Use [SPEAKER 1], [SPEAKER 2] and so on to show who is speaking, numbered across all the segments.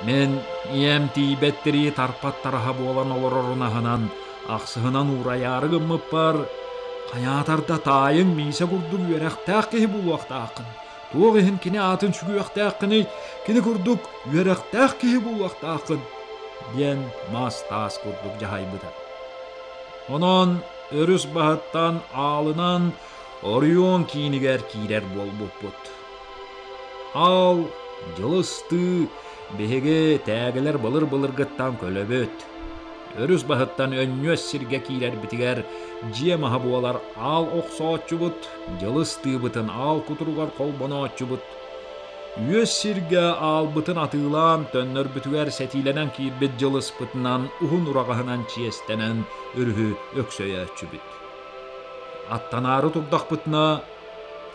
[SPEAKER 1] Мен ием тибеттери тарпаттараха болан олорорунахынан ақсығынан ураяары гыммып бар. Қаятарда тайың мейсе күрдік үйерақтақ кеhi бұлуақтақын. Туғы хин кіне атын шүгіяқтақыны, кіне күрдік үйерақтақ кеhi бұлуақтақын. Ден мас тас күрдік жағай бұда. Онон өріс бағыттан алынан Орион кейінігер кейлер бол бұппыт. Ал жылысты беге тәгілер былыр-былыр гыттан көлөбөт. Өріс бағыттан өннөс сирге кейлер бітігер жиемаға буалар ал оқсоотчу бұт, жылысты бұтын ал кутуругар қолбоноотчу бұт. Өс сирге ал бұтын атылан төннөр бүтігер сәтиленен кейбет жылыс бұтынан ұхын урағығынан чиестенен үрхі өксөйөтчү бүт. Аттанары турдақ бұтына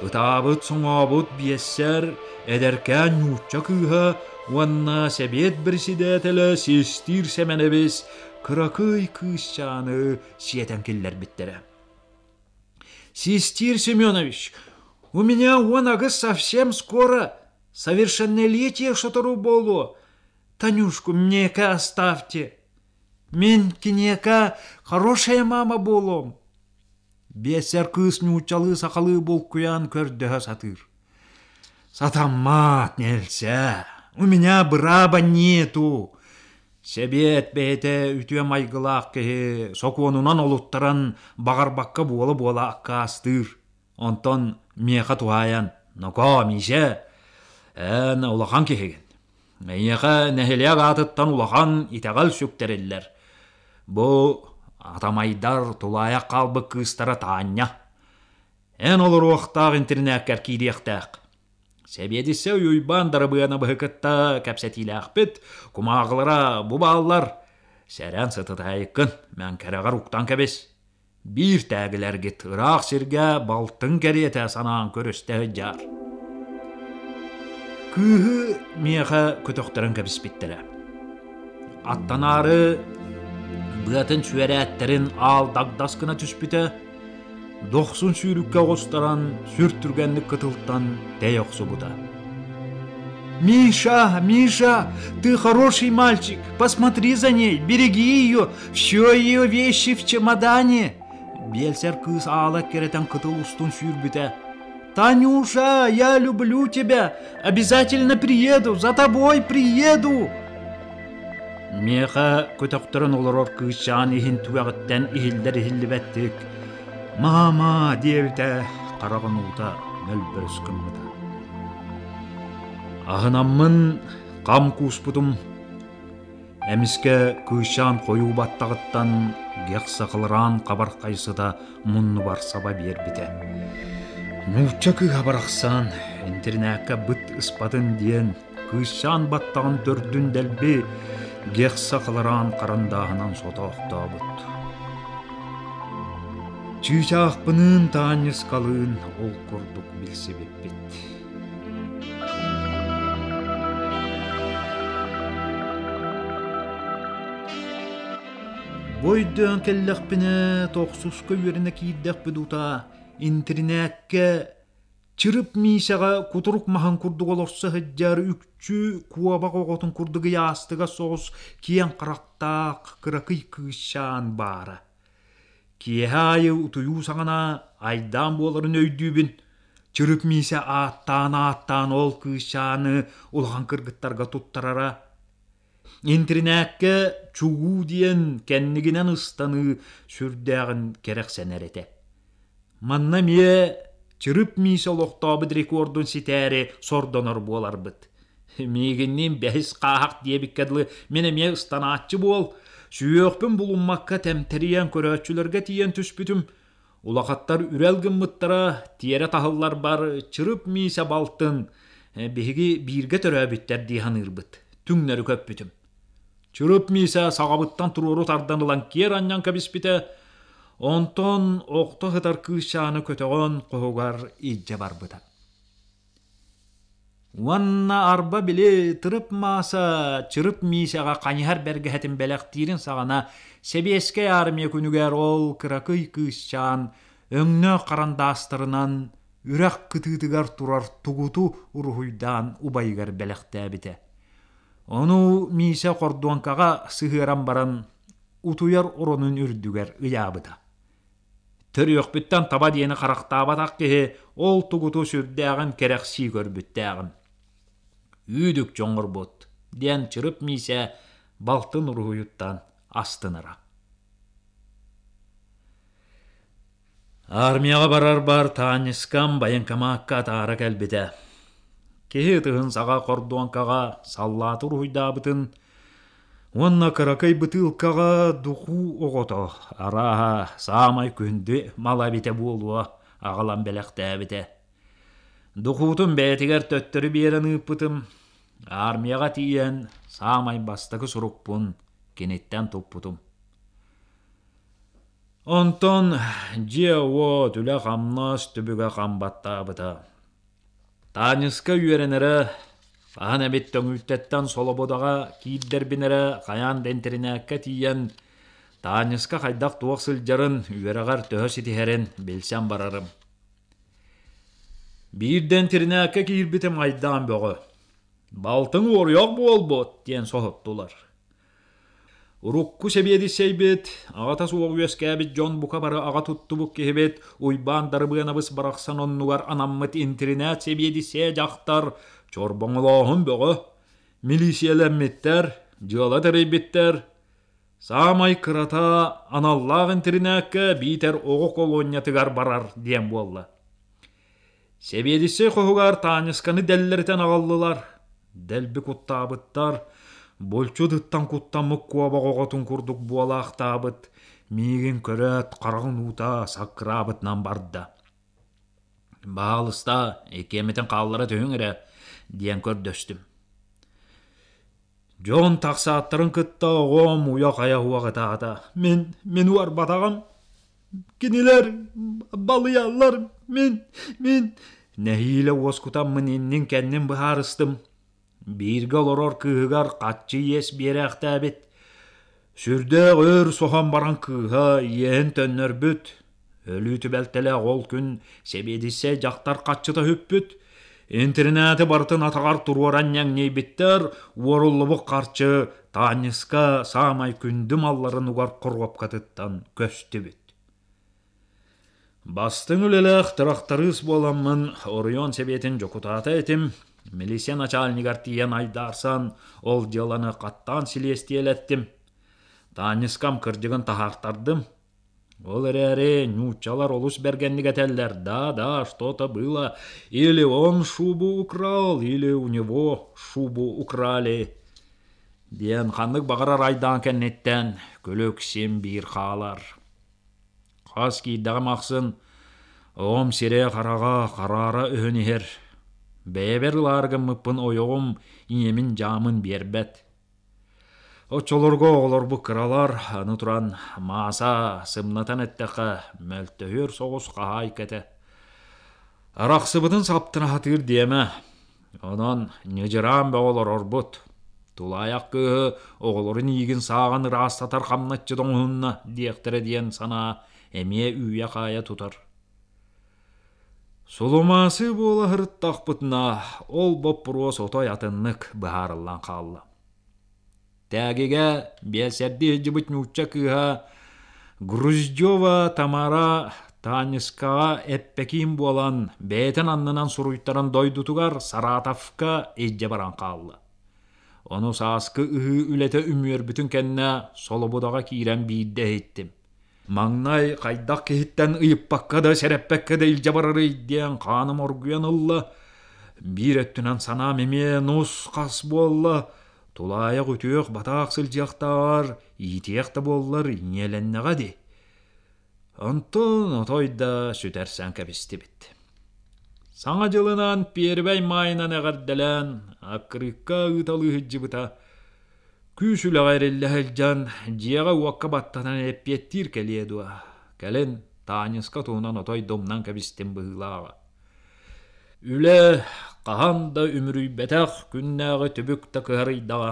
[SPEAKER 1] ытабыт соңабыт биессер эдеркен нучча кыха уанна себет бірсидетелі сестир семенебес кыракый кысчаны сиетен келлер биттере. Сестир Семенович, у меня вон агыс совсем скоро совершеннолетие шатыру болу. Танюшку мне-ка оставьте. Мен кинека хорошая мама болом. Бесер кыз нучалы сақалы бол куян көрдіға сатыр. Сатаммат нельзя. У меня браба нету. Себет бейте үтіе майгылақ кеге сокуонунан олуттаран бағарбаққа буола аққа астыр. Онтон меқа туаян. Ноко мише. Улахан кеген. Меқа нәхелег атыттан улахан итағал сөктерелер. Бұ атамайдар тулая қалбы кыстара таанья. Олар уақтақ интернәккер кейдеқтәқ. Себедесе уйбан дарабыяна бұхықытта кәпсәтілі ақпет, кумағылара бұ балалар. Сәрән сытытайықын, мән кәріғар ұқтан кәбес. Bir тәгілерге тұрақ сірге балтын кәреті санаан көрісті жар. Күхі меға көтіқтірін кәбіс біттірі. Аттанары бұғатын сүәрәттерін ал дағдаскына түспіті, 90 сүйрікке қостаран сүрттүргенді кытылттан дәйоқсы бұда. Миша, ты хороший мальчик, посмотри за ней, береги ее, все ее вещи в чемодане. Белсер кыз ала керетен кытыл устун сүрбіті. Танюша, я люблю тебя, обязательно приеду, за тобой приеду. Меха көтөқтірін олар кызчан ихин туяғыттен ихілдер ихілі бәттік. Мама, девте, қарағын ұлта мөлбір үскін бұда. Ағынаммын қам куспутум. Әміске күйшан қойу баттағыттан геқса қылыран қабар қайсыда мұнны бар саба бербіте. Нұлча күй қабарақсан, интернәкке бұт ұспатын дейін күйшан баттағын төрдін дәлбе геқса қылыран қарандағынан сота оқта бұт. Чүйчақпының тааныс қалын ол құрдық білсе беппет. Бойдың келләқпіне тоқсусқа өріне кейддәқ бұдута интернетке чырып мисаға кутурук махан курдук олорса хыджар үкчү куабак оготун курдугы ястыга соғыс киян қарақтақ кыракый кышан бара. Киехайы утую саңана айдан боларын өйдүбін. Чырып миса аттан ол кышаны улған кыргыттарға туттарара. Интернетке чугу диен кеннигинен ыстаны сүрдәғін керек сәнәрете. Манна мие чырып миса лоқтабыд рекордун ситәре сордонор болар бұд. Мегіннен бәйіз қағақ дебіккәділі мене ме ұстанатчы бол. Сүйеқпін бұлынмаққа тәмтериян көрәтшілерге тиен түспітім. Улақаттар үрәлгін мұттара тиері тағылар бар чырып миса балтын. Беге бірге төрәбіттер дейхан ұрбыд. Түңнері көп бүтім. Чырып миса сағабыттан тұрору тарданылан кер аннан кәбіспіті. Онтон оқты ғытар кышаны көтіғын қоғығар ижже бар бұда. Уанна арба біле тұрып маса чырып мисаға қанихар бәргі әтін бәләқтирін сағана себеске армия күнігер ол кыракый кышчан өңні қарандастырынан үрәк кытытыгар турар тугуту урхуйдан убайгар бәләқтә біті. Onu Мисе кордуанкага сыгыран баран утуяр оронун үрдүгер ыябыда. Төрөкбүттен таба диени карактаабатак кеhe ол тугуту сүрдәгән керекси көрбүттәгән. Үйдүк жоңгорбут, диен чырып Мисе балтын уруюттан астынара. Армияга барар бар Таанискам байынкамакка таара келбите. Кеhe тыгын сага кордуанкага саллаты уруйдабытын, онна каракай бытылкага духу огото. Араха самай күнді мала бите болуа агалан белектәбите. Духутун бәтигер төттөрү берен ыппытым. Армияга тиен самай бастакы сурукпун кенеттен туппутум. Онтон жео түлі қамнас түбігі қамбаттабыта. Таниска үйеренері ан әбеттің үттеттен солободаға кейддербінері қаян дентеріне тиен Таниска қайдақ туақ сылжарын үйерағар төхі сетихерін білсен барарым. Bir denterine кейірбітім айдан бөгі. Балтың орыяқ болбот, ден соғыттылар. Урукку себеди сейбет, ағата суық өскәбет Джон бука бары аға туттубук кехебет, уйбан дарбығанабыз барақсан оннуғар анаммыт интернет себеди се жақтар, чорбоңылағын бөгі, милисияләмметтер, жыла дәрейбеттер, самай кырата аналлақ интернетке битер оғы колониятыгар барар, дем болла. Себеди се қоғығар Таанисканы дәллерден ағаллылар, дәлбі құттабыттар, Болчу дыттан куттан мұққуа бағоғатын күрдік буалақтабыт, мейгін көрет қарағын ұта сақырабытнан барды. Бағалыста екеметін қаллары түйіңірі, ден көрдөстім. Жон тақсаттырын кытта оғым уя қая уағыта ата. Мен уар батағам, кенелер, балыялар, мен. Нәхейлі оскутан мұненнен кәннен бұхарыстым. Бирге олорор кыыгар қатчы ес берәқтәбет. Сүрді өр соған баран кыыға ен төннөр бүт. Өлі түбәлтелі ол күн себедісе жақтар қатчыта хөппүт. Интернеті бартын атағар тұруаран нәңней біттер, орылыбық қарчы Таниска самай күнді малларын уғар құрғап қатыттан көсті бүт. Бастың үлелек тұрақтарыз боламын, Орион себетін жокутата етім. Милисия начальнигар тиен айдарсан, ол деланы қаттан силестиелеттім. Таанискам кыржығын тахартардым. Ол әрі нючалар олус бергенниг әтеллер. Да, что-то было. Или он шубу украл, или у него шубу украли. Ден хандық бағарар айдан кәннеттен, көлөксем бір қалар. Қас кейдіғі мақсын, оғым сире қараға қарара өңігер. Бәбер ларгым мұппын ойоғым инемін жамын бербет. Очолорго олар бұ кыралар, аны тұран маса сымнатан әттіқі мөлтөхөр соғыс қағай кәті. Арақсыбытын саптына хатыр деме. Онан нежіран бә олар орбұт. Тулаяқ күйі оғылырын егін саған растатар қамнатчы доңғынна дектірі ден сана әме үйе қая тұтар. Соломасы бола хырыттақ бұтына ол боппыруа сотой атыннық бұхарылан қалды. Тәгеге бәсәрді жібіт нүтча кыға Груздева Тамара Таанискаға әппекейін болан бәйтін аннынан сұруйттарын дойдутуғар Саратовка ежде баран қалды. Оны саскы үхі үлеті үмір бүтін кәнне солобудаға кейрен бейді еттім. Маңнай қайдақ кехіттен ұйыппаққа да сәрәппәкқа да илже барары идден қаным оргуян ұлла. Bir öttünen sana meme nus қас болла. Тулаяқ өтөк батақ сылжақтар, итияқта боллар инеленнеға де. Онтон отойда сүтәрсән кәбісті бітті. Саңа жылынан пербәй майынан әғардәлән, ақырыққа ұталы хүджі бұта. Күсілі ғайрелі әлжан, жияға уаққа баттатан әппеттір кәледуа. Кәлін Таниска туынан отой домнан кәбістен бұғылаға. Үлі қағанда өмірүй бәтәқ күннәғы түбікті қығырыйдаға.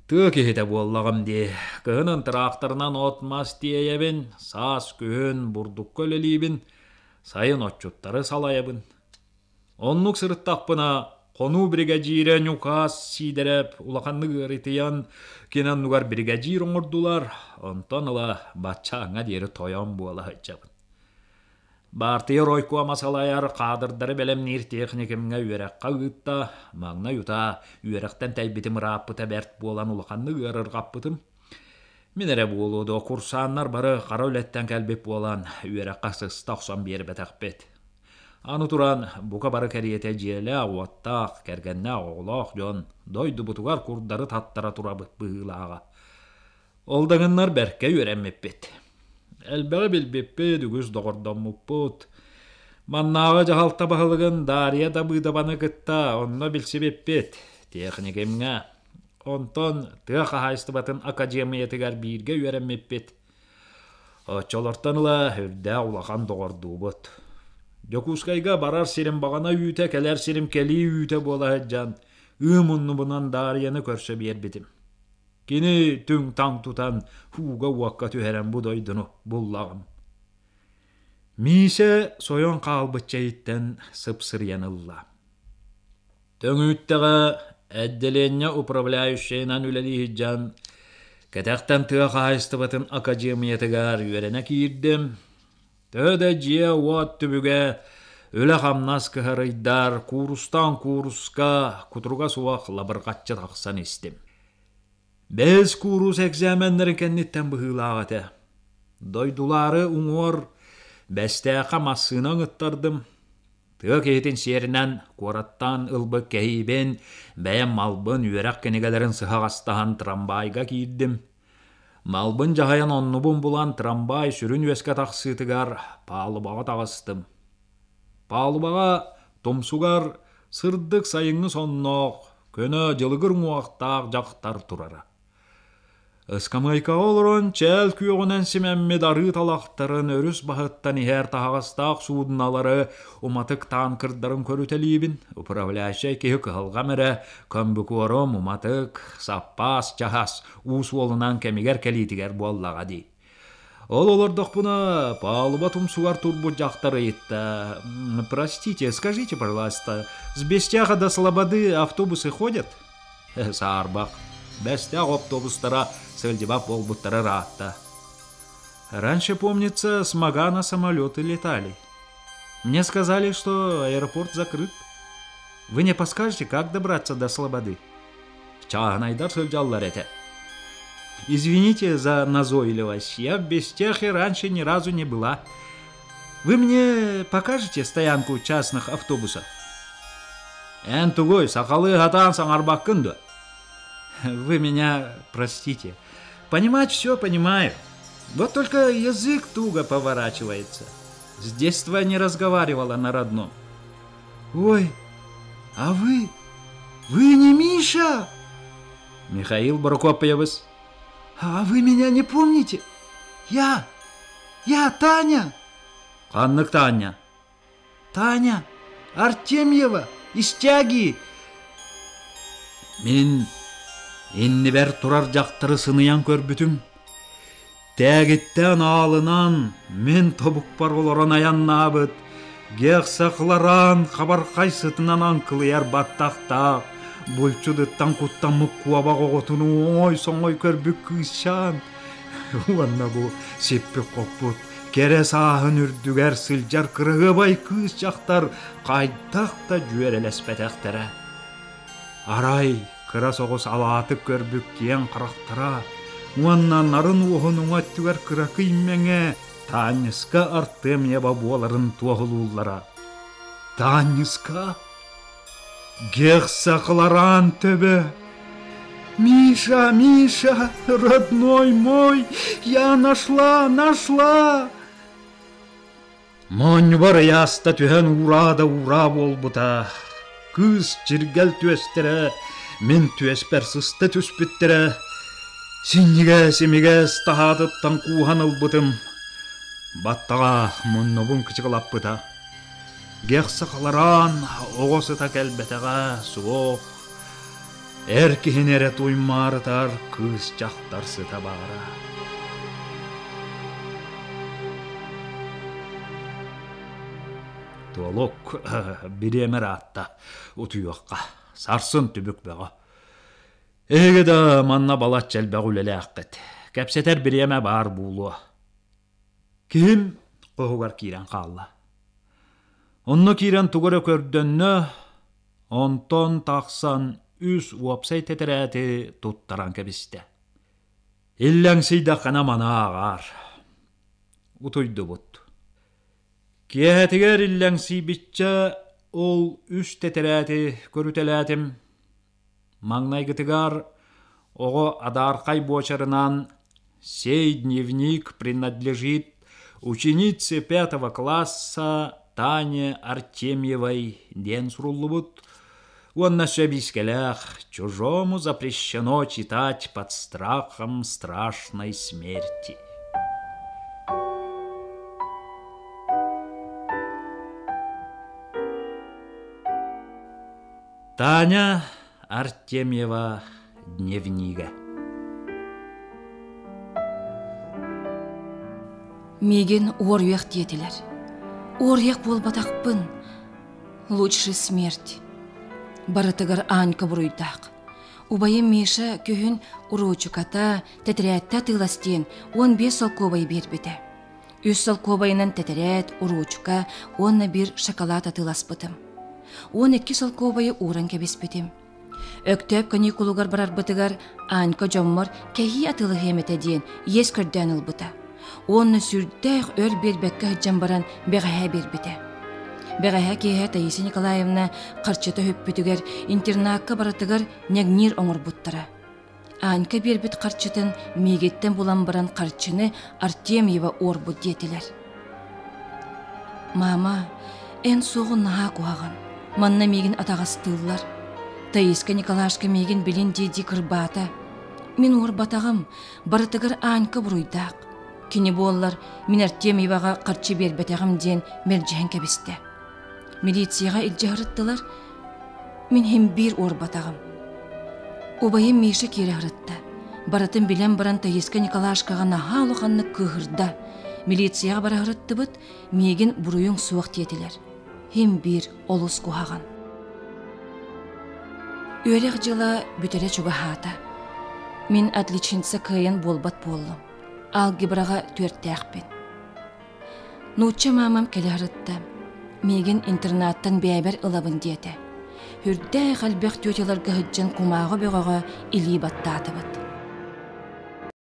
[SPEAKER 1] Тығы хеті боллағым де, кығынын трақтарынан отмас дейебін, сас күйін бұрдық көлелейбін, сайын отчуттары салайыбын. Оннық сырыттақпына Кону бригадире нюкас сидереп, улаканны гырытыян, кенен нугар бригадир оңордулар, онтон ыла батча аңа дері тоян буала хытчабын. Бартыйыр ойкуа масалаяр қадырдары бәлем нир техникімге үйераққа ұйтта, маңна юта үйерақтан тәйбетім раппыта бәрт болан улақанны ғырыр қаппытым. Менере болуды курсаннар бары қара өлеттен кәлбеп болан үйераққа сыста ұқсан бері бәтәқ бет. Аны туран бука бары кәриете желі ауаттақ, кәргенне оғылақ жон, дойды бұтуғар күрдары таттара тура бұғылаға. Олдағыннар бәрке үйерәммеп бет. Әлбәғі білбеппе дүгіз доғырдан мұппыт. Маннаға жағалта бағылығын дария да бұйдабаны күтта, онына білсе беппет. Техникемге. Онтон тұяқа хайсты батын академиятығар бірге үйерәммеппет. Очолортан ұла үрді ұлақан доғырду бұт. Докускайға барар серім бағана үйте, кәлер серім кәли үйте бола әджан. Үмінні бұнан дарияны көрсе бербетім. Кені түң таң тұтан хуға уаққа түхерен бұдойдыны бұллағым. Мисе сойон қалбытчайыттен сыпсыр янылла. Түң үттіға әдделенне управляющайынан үләлі хиджан, кәтәқтен тұяқа айстыбатын академиятығар үйеріне кейірдім. Төді жия уат түбіге өлі қамнас кіхарыйдар курустан куруска кутруға суақ лабырғатчы тақсан істім. Без курус экзаменлерин кенниттен быһыылаагата. Дойдулары уңор бәстәқа массына ыңыттардым. Тыа кейтин серінен кораттан ылбы кәйбен бәйім малбын үйерек кенегелерін сыхағастахан трамвайға киирдім. Малбын жағайан оннубун булан трамвай сүрін өске тақсытыгар палыбаға тағыстым. Палыбаға томсугар сырдық сайыңы сонноқ, көні жылығыр муақтақ жақтар турара. Ыскамайка олырын чәл күйоғынан семәмме дары талақтарын өріс бағыттан ихер тағастақ судыналары уматык танкырдарын көрітелейбін. Управляющай кейі кығылғамыры көмбік орым уматык, саппас, чахас, уыс олынан кәмегер кәлейтігер боллаға дей. Ол олырдық бұны палыба тұмсуар турбу жақтары етті. Простите, скажите, пожалуйста, с Бестяха до Слободы автобусы ходят? Саарбақ. Бестяг автобустара сылдебап болбуттары раатта. Раньше, помнится, с Магана самолеты летали. Мне сказали, что аэропорт закрыт. Вы не подскажете, как добраться до Слободы? Чағанайдар сылжаллар эте. Извините за назойливость, я в Бестяхе раньше ни разу не была. Вы мне покажете стоянку частных автобусов? Эн тугой, сақалы хатан саңарбақ күнді. Вы меня простите. Понимать все понимаю. Вот только язык туго поворачивается. С детства не разговаривала на родном. Ой, а вы не Миша? Михаил Баркопьевс. А вы меня не помните? Я Таня. Қаннық Таня? Таня Артемьева из Тяги. Мен Inni бәр турар жақтыры сыныян көрбүтім. Тәгіттен алынан мен тобук бар оларан аяннабыт. Геқ сақларан қабар қайсытынан анқылыяр баттақта. Бұлчудыттан құттан мұққуаба қоғытыны оңой соңой көрбік күйшан. Уанна бұ сеппі қоппыт. Кере сағын үрдігер сылжар кырығы бай күйш жақтар қайдақта жүйер әлеспетәқтері. Арай кыра соғыс алатып көрбік киен қырақтыра. Уаннан арын оғының аттығар кыра күймеңе Таниска Артемьева боларын туағылулара. Таниска? Гех сақларан төбе. Миша, родной мой, я нашла. Монь бар яста түхен урада ура болбута. Кыз чиргел түестері. Мен түеспер сысты түспіттірі. Сенеге семеге стахадыттан куған ұлбытым. Баттаға мұнныбын кычығылап бұта. Геқсы қаларан оғысы та кәлбетіға суық. Әркеген әрет оймарытар кыз жақтарсы табағыра. Толок биремер атта утуюакка сарсын түбүк бага. Эге да манна балат желбе үлеле аккет. Кепсетер биреме бар булу. Ким кохугар кирен калла. Онно кирен тугары көрдөннө онтон таксан үс уапсай тетерәти туттаран кебисте. Илләң сыйда кана мана агар. Утуйду бут. Киәтигер илләң сыйбитча ол үс тетерәти көрүтеләтим. Маңнайгытыгар ого адаркай бочарынан сей дневник принадлежит ученице 5 класса Тане Артемьевой ден суруллубут. Он на шабискелях чужому запрещено читать под страхом страшной смерти. Таня Артемьева дневнига.
[SPEAKER 2] Меген орвех детелер. Орвех болбатақпын. Лучше смерть. Баратыгар Анька буруйдақ. Убайым меша көхін уручуката, тәтірәтті тыластен 15 салкобай бербеті. Үс салкобайынан тәтірәт, уручука, онна бір шоколад атыласпытым. 12 салкобайы уран кәбеспетім. Өктөп каникулугар барар бытыгар Анька жоммар кәйі атылы хеметі ден ес көрден ұлбыта. Онны сүрдәқ өр бербәкке жамбаран бәғәйә бербеті. Бәғәйә кейе Таиса Николаевна қарчыты хөппүтігер интернакка баратыгар нәгнир оңыр бұттара. Анька бербет қарчытын мегеттен булан баран қарчыны Артемьева орбу детелер. Мама, ән соғы наға куаған. Манна меген атағастылар. Таиска Николашка меген білін деди кырбата. Мен ор батағым, баратыгар Анька бұруйдақ. Кені боллар, мен Артемьеваға қарчы бербетағым ден мәрджән кәбісті. Милицияға илжағырыттылар, мен хем бір ор батағым. Обайым мейші кері ғырытты. Баратын білен баран Таиска Николашкаға наға олықанны күғырда. Милицияға бара ғырытты бұд, меген бұруйың суақ тетілер. Хем бір олыс куғаған. Өрек жыла бүтере чуға хата. Мен отличница кайын болбат болым. Алгебраға 4 тәқпен. Нуча мамам келі ғырытты. Меген интернаттан бәйбер ылабын деті. Хүрдәй қалбек төтелерге хүджен кумағы бөғаға илі баттаты бұд.